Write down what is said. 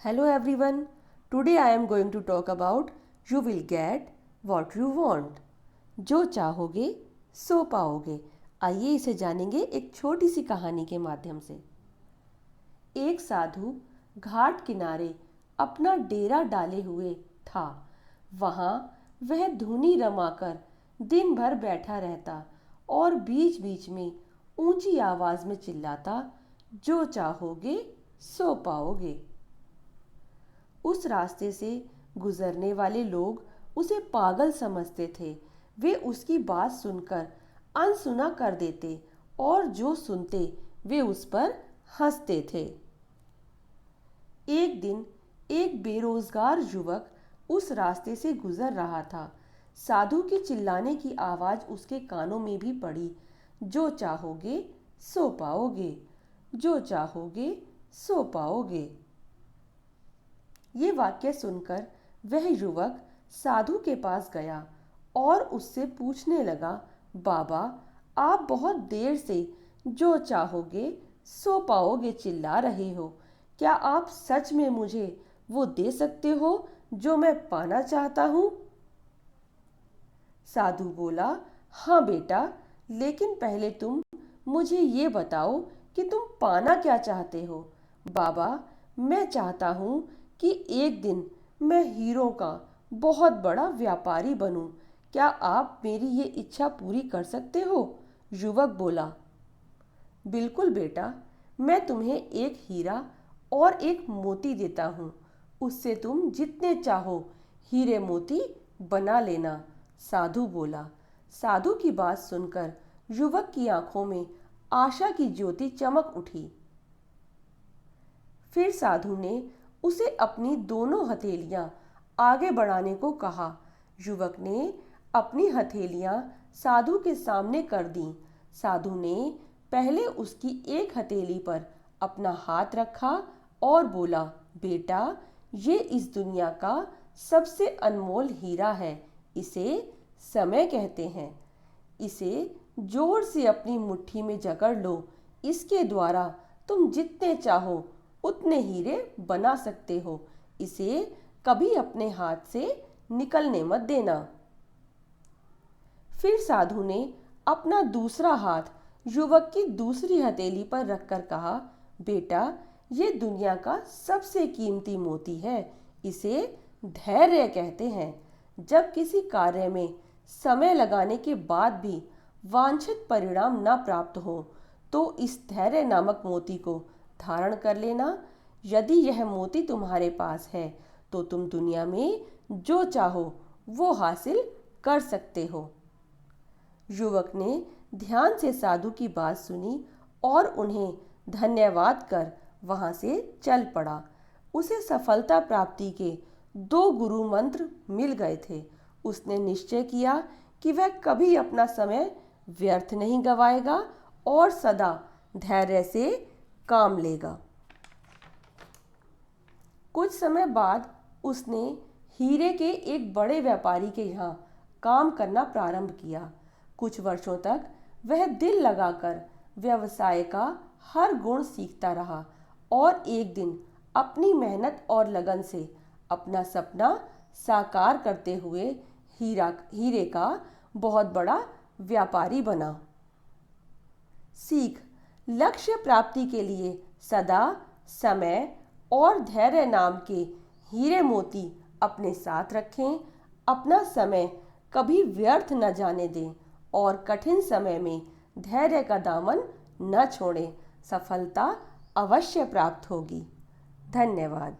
Hello everyone. Today I am going to talk about you will get what you want. जो चाहोगे सो पाओगे। आइए इसे जानेंगे एक छोटी सी कहानी के माध्यम से। एक साधु घाट किनारे अपना डेरा डाले हुए था। वहाँ वह धुनी रमाकर दिन भर बैठा रहता और बीच बीच में ऊंची आवाज में चिल्लाता, जो चाहोगे सो पाओगे। उस रास्ते से गुजरने वाले लोग उसे पागल समझते थे। वे उसकी बात सुनकर अनसुना कर देते और जो सुनते वे उस पर हंसते थे। एक दिन एक बेरोजगार युवक उस रास्ते से गुजर रहा था। साधु के चिल्लाने की आवाज उसके कानों में भी पड़ी, जो चाहोगे सो पाओगे, जो चाहोगे सो पाओगे। ये वाक्य सुनकर वह युवक साधु के पास गया और उससे पूछने लगा, बाबा, आप बहुत देर से जो चाहोगे सो पाओगे चिल्ला रहे हो। क्या आप सच में मुझे वो दे सकते हो जो मैं पाना चाहता हूँ? साधु बोला, हाँ बेटा, लेकिन पहले तुम मुझे ये बताओ कि तुम पाना क्या चाहते हो। बाबा, मैं चाहता हूँ कि एक दिन मैं हीरों का बहुत बड़ा व्यापारी बनूं। क्या आप मेरी ये इच्छा पूरी कर सकते हो? युवक बोला, बिल्कुल बेटा, मैं तुम्हें एक हीरा और एक मोती देता हूँ। उससे तुम जितने चाहो हीरे मोती बना लेना। साधु बोला। साधु की बात सुनकर युवक की आंखों में आशा की ज्योति चमक उठी। फिर साधु ने उसे अपनी दोनों हथेलियां आगे बढ़ाने को कहा। युवक ने अपनी हथेलियां साधु के सामने कर दी। साधु ने पहले उसकी एक हथेली पर अपना हाथ रखा और बोला, बेटा, ये इस दुनिया का सबसे अनमोल हीरा है। इसे समय कहते हैं। इसे जोर से अपनी मुट्ठी में जकड़ लो। इसके द्वारा तुम जितने चाहो उतने हीरे बना सकते हो। इसे कभी अपने हाथ से निकलने मत देना। फिर साधु ने अपना दूसरा हाथ युवक की दूसरी हथेली पर रखकर कहा, बेटा, ये दुनिया का सबसे कीमती मोती है। इसे धैर्य कहते हैं। जब किसी कार्य में समय लगाने के बाद भी वांछित परिणाम न प्राप्त हो तो इस धैर्य नामक मोती को धारण कर लेना। यदि यह मोती तुम्हारे पास है तो तुम दुनिया में जो चाहो वो हासिल कर सकते हो। युवक ने ध्यान से साधु की बात सुनी और उन्हें धन्यवाद कर वहां से चल पड़ा। उसे सफलता प्राप्ति के 2 गुरु मंत्र मिल गए थे। उसने निश्चय किया कि वह कभी अपना समय व्यर्थ नहीं गवाएगा और सदा धैर्य से काम लेगा। कुछ समय बाद उसने हीरे के एक बड़े व्यापारी के यहाँ काम करना प्रारंभ किया। कुछ वर्षों तक वह दिल लगाकर व्यवसाय का हर गुण सीखता रहा और एक दिन अपनी मेहनत और लगन से अपना सपना साकार करते हुए हीरे का बहुत बड़ा व्यापारी बना। सीख, लक्ष्य प्राप्ति के लिए सदा समय और धैर्य नाम के हीरे मोती अपने साथ रखें। अपना समय कभी व्यर्थ न जाने दें और कठिन समय में धैर्य का दामन न छोड़ें। सफलता अवश्य प्राप्त होगी। धन्यवाद।